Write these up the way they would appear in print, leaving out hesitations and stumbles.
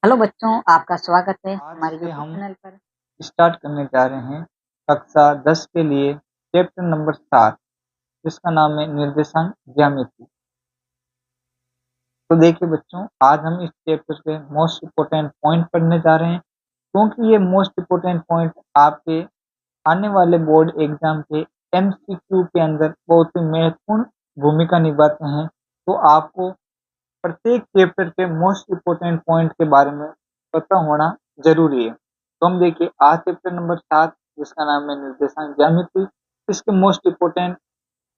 Hello बच्चों, आपका स्वागत है आज हमारे से यूट्यूब हम चैनल पर। स्टार्ट करने जा रहे हैं कक्षा 10 के लिए चैप्टर नंबर 7 जिसका नाम है निर्देशांक ज्यामिति। तो देखिए बच्चों, आज हम इस चैप्टर के मोस्ट इम्पोर्टेंट पॉइंट पढ़ने जा रहे हैं, क्योंकि ये मोस्ट इम्पोर्टेंट पॉइंट आपके आने वाले बोर्ड एग्जाम के एमसीक्यू के अंदर बहुत ही महत्वपूर्ण भूमिका निभाते हैं। तो आपको प्रत्येक चैप्टर के मोस्ट इम्पोर्टेंट पॉइंट के बारे में पता होना जरूरी है। तो हम देखिए आज चैप्टर नंबर 7 जिसका नाम है निर्देशांक ज्यामिति, इसके मोस्ट इम्पोर्टेंट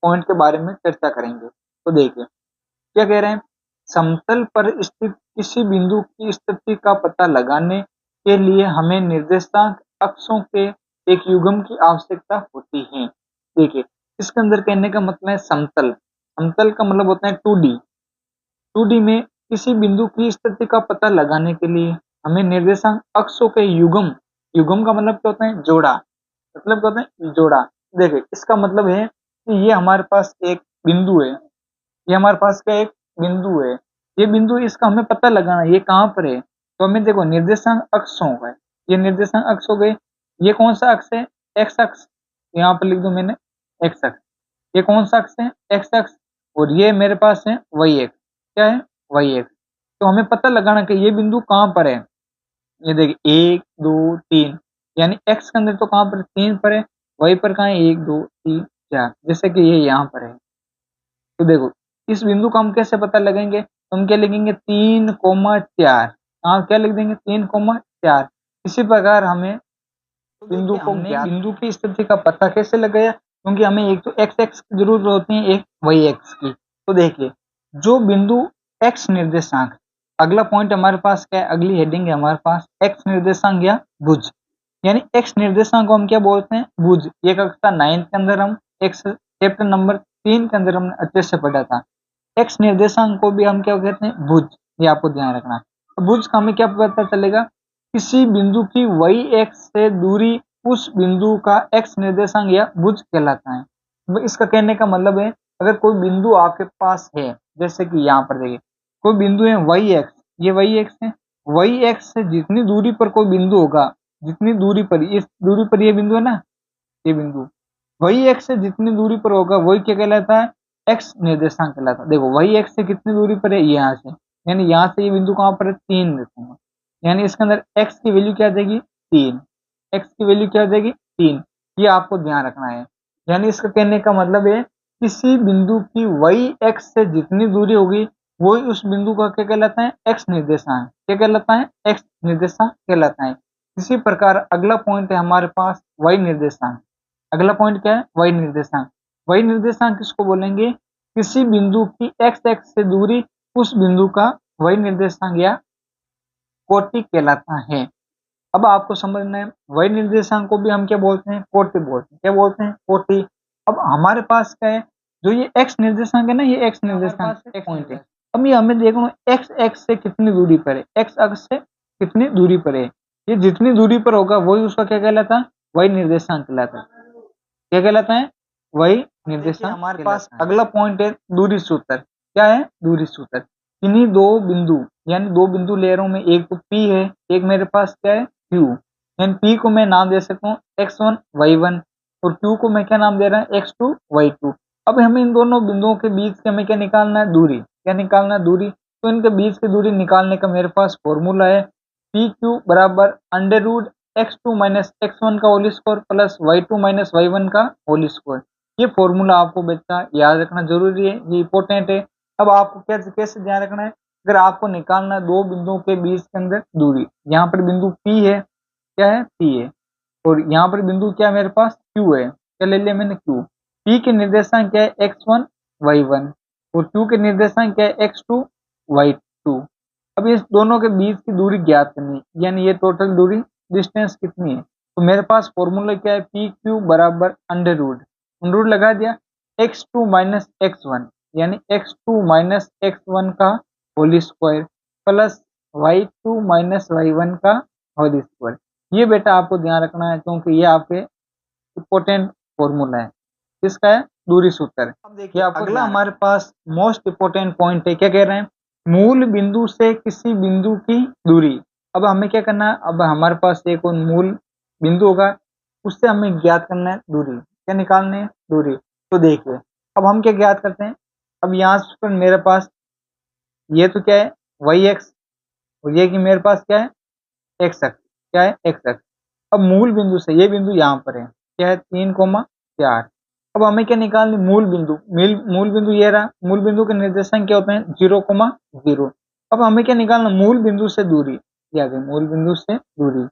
पॉइंट के बारे में चर्चा करेंगे। तो देखिए क्या कह रहे हैं, समतल पर स्थित किसी बिंदु की स्थिति का पता लगाने के लिए हमें निर्देशांक अक्षों के एक युग्म की आवश्यकता होती है। देखिए इसके अंदर कहने का मतलब है समतल। समतल का मतलब होता है 2D। 2D में किसी बिंदु की स्थिति का पता लगाने के लिए हमें निर्देशांक अक्षों के युग्म, युग्म का मतलब क्या होता है, जोड़ा। मतलब क्या होता है, जोड़ा। देखिए इसका मतलब है कि ये हमारे पास एक बिंदु है, ये हमारे पास क्या एक बिंदु है, ये बिंदु इसका हमें पता लगाना है ये कहाँ पर है। तो हमें देखो निर्देशांक अक्ष हो गए, ये निर्देशांक अक्ष हो गए। ये कौन सा अक्ष है, एक्स अक्ष। यहाँ पर लिख दूं मैंने एक्स अक्ष। ये कौन सा अक्ष है, एक्स अक्ष। और ये मेरे पास है वाई एक्स। क्या है, वाई एक्स। तो हमें पता लगाना कि ये बिंदु कहाँ पर है। ये देखिए 1 2 3, यानी एक्स के अंदर तो कहाँ पर 3 पर है, वाई पर कहाँ है 1 2 3 4, जैसे कि ये यहाँ पर है। तो देखो इस बिंदु का हम कैसे पता लगेंगे, तो हम क्या लिखेंगे 3,4। हाँ क्या लिख देंगे 3,4। इसी प्रकार हमें तो बिंदु देखिए को हमने बिंदु की स्थिति का पता कैसे लगाया, क्योंकि हमें एक तो एक्स एक्स की जरूरत होती है, एक वाई एक्स की। तो देखिए जो बिंदु एक्स निर्देशांक, अगला पॉइंट हमारे पास क्या है, अगली हेडिंग है हमारे पास एक्स निर्देशांक या भुज। यानी एक्स निर्देशांक को हम क्या बोलते हैं, भुज। ये कक्षा 9 के अंदर हम एक्स चैप्टर नंबर 3 के अंदर हमने अच्छे से पढ़ा था। एक्स निर्देशांक को भी हम क्या कहते हैं, भुज। ये आपको ध्यान रखना है। तो भुज का हमें क्या पता चलेगा, किसी बिंदु की वाई एक्स से दूरी उस बिंदु का एक्स निर्देशांक या भुज कहलाता है। तो इसका कहने का मतलब है, अगर कोई बिंदु आपके पास है, जैसे कि यहाँ पर देखिए कोई बिंदु है वाई एक्स, ये वाई एक्स है। वाई एक्स से जितनी दूरी पर कोई बिंदु होगा, जितनी दूरी पर, इस दूरी पर ये बिंदु है ना, ये बिंदु वही एक्स से जितनी दूरी पर होगा वही क्या कहलाता है, एक्स निर्देशांक कहलाता है। देखो वही एक्स से कितनी दूरी पर है, यहाँ से, यानी यहाँ से ये बिंदु कहाँ पर है, 3 रखूंगा। यानी इसके अंदर एक्स की वैल्यू क्या आ जाएगी, 3। एक्स की वैल्यू क्या आ जाएगी, 3। ये आपको ध्यान रखना है। यानी इसका कहने का मतलब है, किसी बिंदु की वही एक्स से जितनी दूरी होगी वही उस बिंदु का क्या कहलाता है, एक्स निर्देशांक। क्या कहलाता है, एक्स निर्देशांक कहलाता है। इसी प्रकार अगला पॉइंट है हमारे पास वाई निर्देशांक। अगला पॉइंट क्या है, वाई निर्देशांक। वाई निर्देशांक किसको बोलेंगे, किसी बिंदु की एक्स एक्स से दूरी उस बिंदु का वाई निर्देशांक या कोटि कहलाता है। अब आपको समझना है, वाई निर्देशांक को भी हम क्या बोलते हैं, कोटि बोलते हैं। क्या बोलते हैं, कोटि। अब हमारे पास क्या है, जो ये एक्स निर्देशांक है ना, ये एक्स निर्देशांक एक पॉइंट है। अब ये हमें देखना एक्स एक्स से कितनी दूरी पर है, एक्स अक्ष से कितनी दूरी पर है। ये जितनी दूरी पर होगा वही उसका क्या कहलाता है, वाई निर्देशांक कहलाता है। क्या कहलाता है, वही निर्देशांक। हमारे पास अगला पॉइंट है दूरी सूत्र। क्या है, दूरी सूत्र। किन्हीं दो बिंदु, यानी दो बिंदु ले रहा हूं मैं, एक तो P है, एक मेरे पास क्या है, Q। यानी P को मैं नाम दे सकता हूँ x1 y1, और Q को मैं क्या नाम दे रहा है, x2 y2। अब हमें इन दोनों बिंदुओं के बीच के हमें क्या निकालना है, दूरी। क्या निकालना है, दूरी। तो इनके बीच की दूरी निकालने का मेरे पास फॉर्मूला है, पी क्यू बराबर under root x2 minus x1 का whole square plus y2 minus y1 का होल स्क्वायर। ये फॉर्मूला आपको बच्चा याद रखना जरूरी है, ये इंपॉर्टेंट है। अब आपको कैसे ध्यान रखना है, अगर आपको निकालना है दो बिंदुओं के बीच के अंदर दूरी, यहाँ पर बिंदु P है, क्या है, P है, और यहाँ पर बिंदु क्या है मेरे पास, Q है। क्या ले लिया मैंने, Q। P के निर्देशांक क्या है, x1 y1, और Q के निर्देशांक क्या है, x2 y2। अब इस दोनों के बीच की दूरी ज्ञात करनी, यानी ये टोटल दूरी, डिस्टेंस कितनी है। तो मेरे पास फॉर्मूला क्या है, पी क्यू बराबर अंडर रूट लगा दिया x2 माइनस x1, यानी x2 माइनस x1 का whole square plus y2 minus y1 का होल स्क्वायर। ये बेटा आपको ध्यान रखना है, क्योंकि ये आपके इम्पोर्टेंट फॉर्मूला है। किसका है, दूरी सूत्र। अब देखिए अगला हमारे पास मोस्ट इम्पोर्टेंट पॉइंट है, क्या कह रहे हैं, मूल बिंदु से किसी बिंदु की दूरी। अब हमें क्या करना है, अब हमारे पास एक और मूल बिंदु होगा, उससे हमें ज्ञात करना है दूरी। क्या निकालनी है? दूरी। तो देखिए अब हम क्या ज्ञात करते हैं, अब यहाँ पर मेरे पास ये तो क्या है वाई एक्स, और ये कि मेरे पास क्या है एक्स अक्ष। क्या है? एक्स अक्ष। अब मूल बिंदु से ये बिंदु यहाँ पर है, क्या है 3,4। अब हमें क्या निकालनी, मूल बिंदु। मूल बिंदु ये रहा, मूल बिंदु के निर्देशांक क्या होते हैं 0,0। अब हमें क्या निकालना, मूल बिंदु से दूरी। ये आ गई मूल बिंदु से दूरी।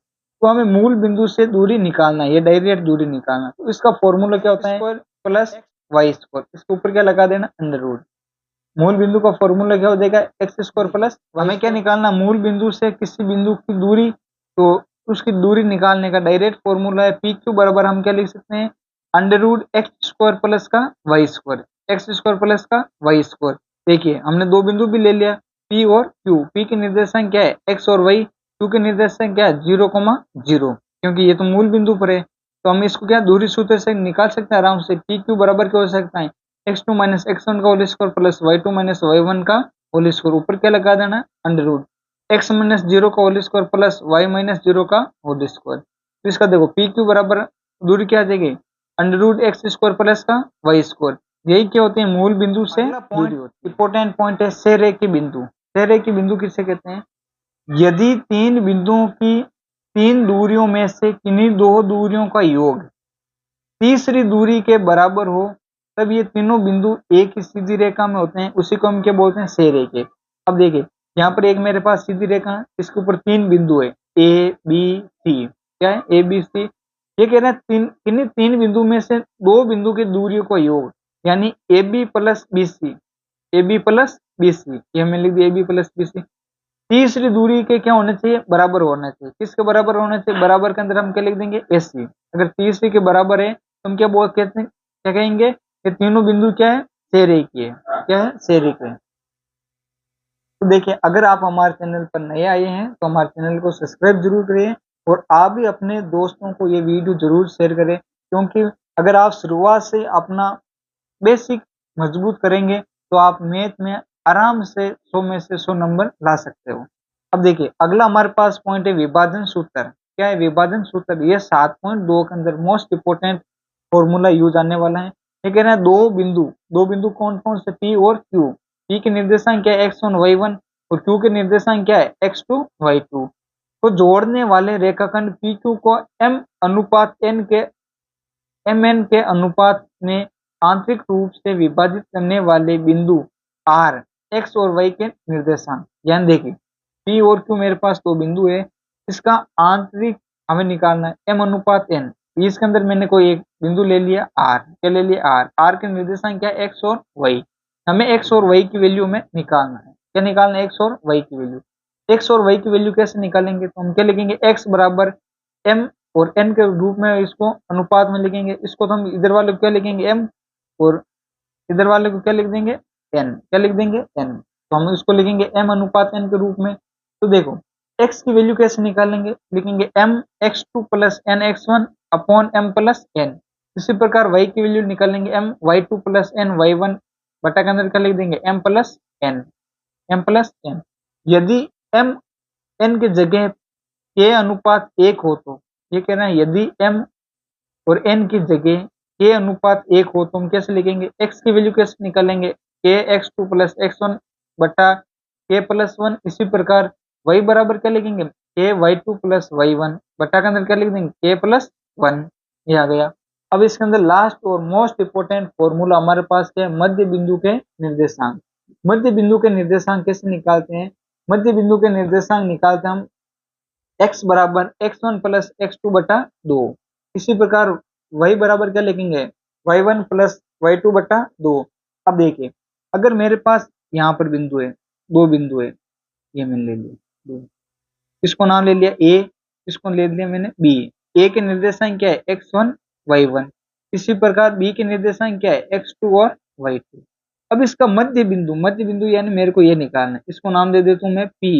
तो हमें मूल बिंदु से दूरी निकालना है, ये डायरेक्ट दूरी निकालना। तो इसका फॉर्मूला क्या होता है, स्क्वायर प्लस वाई स्क्वायर, इसके ऊपर क्या लगा देना, अंडर रूट। मूल बिंदु का फॉर्मूला क्या हो जाएगा, एक्स स्क्वायर प्लस। हमें क्या निकालना, मूल बिंदु से किसी बिंदु की दूरी, तो उसकी दूरी निकालने का डायरेक्ट फॉर्मूला है पी क्यू बराबर हम क्या लिख सकते हैं, under root x square plus का Y square, X square plus का वाई स्क्वायर। देखिए हमने दो बिंदु भी ले लिया, पी और क्यू। पी के निर्देशांक क्या है एक्स और वाई, क्यू के निर्देशांक क्या है 0,0, क्योंकि ये तो मूल बिंदु पर है। तो हम इसको क्या दूरी सूत्र से निकाल सकते हैं आराम से। पी क्यू बराबर क्या हो सकता है, x2 माइनस x1 का whole square plus y2 minus y1 का होल स्क्वायर, ऊपर क्या लगा देना अंडर रूट x माइनस 0 का whole square plus y minus 0 का होल स्क्वायर। तो इसका देखो पी क्यू बराबर दूरी क्या आ जाएगी, under root x square plus का वाई स्क्वायर। यही क्या होते हैं, मूल बिंदु से दूरी होती है। इंपॉर्टेंट पॉइंट है सहरेखी बिंदु। सहरेखी बिंदु किसे कहते हैं, यदि तीन बिंदुओं की तीन दूरियों में से किन्हीं दो दूरियों का योग तीसरी दूरी के बराबर हो, तब ये तीनों बिंदु एक ही सीधी रेखा में होते हैं, उसी को हम क्या बोलते हैं सहरेखे। अब देखिए यहाँ पर एक मेरे पास सीधी रेखा है, इसके ऊपर तीन बिंदु है ए बी सी। क्या है ए बी सी, ये कह रहे हैं किन्हीं तीन बिंदु में से दो बिंदु की दूरियों का योग, यानी A B plus B C, A B plus B C, ये हमें लिख दिया A B plus B C. तीसरी दूरी के क्या होने चाहिए, बराबर होना चाहिए। किसके बराबर होना चाहिए, बराबर के अंदर हम क्या लिख देंगे एस सी। अगर तीसरी के बराबर है तो हम क्या बोल कहते हैं, क्या कहेंगे, ये तीनों बिंदु क्या है सहरेखीय है। क्या है सहरेखीय। तो देखिए अगर आप हमारे चैनल पर नए आए हैं तो हमारे चैनल को सब्सक्राइब जरूर करिए, और आप भी अपने दोस्तों को ये वीडियो जरूर शेयर करें, क्योंकि अगर आप शुरुआत से अपना बेसिक मजबूत करेंगे तो आप मैथ में आराम से 100 में से 100 नंबर ला सकते हो। अब देखिए अगला हमारे पास पॉइंट है विभाजन सूत्र। क्या है विभाजन सूत्र, ये 7.2 के अंदर मोस्ट इंपोर्टेंट फॉर्मूला यूज आने वाला है। ये कह रहे हैं दो बिंदु कौन कौन से पी और क्यू। पी के निर्देशांक क्या है x1 y1, और क्यू के निर्देशांक क्या है x2 y2। तो जोड़ने वाले रेखाखंड पी क्यू को m अनुपात n के mn के अनुपात में आंतरिक रूप से विभाजित करने वाले बिंदु r x और y के निर्देशांक। यानी देखिए p और q मेरे पास दो बिंदु है, इसका आंतरिक हमें निकालना है m अनुपात n। इसके अंदर मैंने कोई एक बिंदु ले लिया r, क्या ले लिया r के निर्देशांक क्या है x और y। हमें x और y की वैल्यू में निकालना है। क्या निकालना है, x और y की वैल्यू। x और y की वैल्यू कैसे निकालेंगे, तो हम क्या लिखेंगे x बराबर m और n के रूप में इसको अनुपात में लिखेंगे। इसको तो हम इधर वाले को क्या लिखेंगे m, और इधर वाले को क्या लिख देंगे n। क्या लिख देंगे n, तो हम इसको लिखेंगे m अनुपात n के रूप में। तो देखो x की वैल्यू कैसे निकालेंगे, लिखेंगे m x2 plus n x1 upon m plus n। इसी प्रकार y की वैल्यू निकालेंगे m y2 plus n y1 बटा के अंदर क्या लिख देंगे m plus n, m plus n। यदि m n की जगह k अनुपात 1 हो, तो ये कह रहे हैं यदि m और n की जगह k अनुपात 1 हो तो हम कैसे लिखेंगे, x की वैल्यू कैसे निकालेंगे, k x2 प्लस x1 बटा k प्लस 1। इसी प्रकार y बराबर क्या लिखेंगे, k y2 प्लस y1 बटा के अंदर क्या लिख देंगे k प्लस 1। ये आ गया। अब इसके अंदर लास्ट और मोस्ट इंपोर्टेंट फॉर्मूला हमारे पास क्या है, मध्य बिंदु के निर्देशांक। मध्य बिंदु के निर्देशांक कैसे निकालते हैं, मध्य बिंदु के निर्देशांक निकालते हम x बराबर x1 प्लस x2 बटा 2। इसी प्रकार y बराबर क्या लिखेंगे y1 प्लस y2 बटा 2। अब देखिए अगर मेरे पास यहाँ पर बिंदु है, दो बिंदु है, ये मैंने ले लिया दो, इसको नाम ले लिया a, इसको ले लिया मैंने b। a के निर्देशांक क्या है x1 y1, इसी प्रकार b के निर्देशांक क्या है x2 और y2। अब इसका मध्य बिंदु यानी मेरे को ये निकालना है, इसको नाम दे देता हूँ मैं p,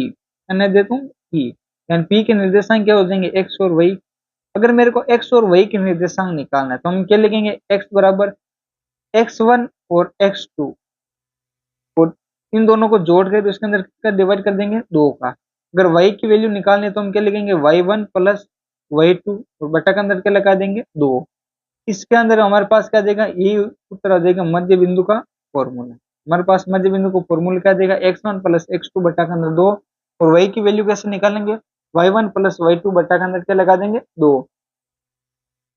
यानी देता हूँ p, यानी p के निर्देशांक क्या हो जाएंगे x और y। अगर मेरे को x और y के निर्देशांक निकालना है तो हम क्या लिखेंगे, x बराबर x1 और x2, और इन दोनों को जोड़ कर उसके अंदर क्या डिवाइड कर देंगे 2 का। अगर y की वैल्यू निकालनी है तो हम क्या लिखेंगे y1 प्लस y2 और बटा के अंदर क्या लगा देंगे 2। इसके अंदर हमारे पास क्या देगा, ये उत्तर आ जाएगा मध्य बिंदु का फॉर्मूला। हमारे पास मध्य बिंदु को फॉर्मूला क्या देगा x1 प्लस x2 बटा के अंदर 2 और y की वैल्यू कैसे निकालेंगे y1 प्लस y2 बटा के अंदर क्या लगा देंगे 2।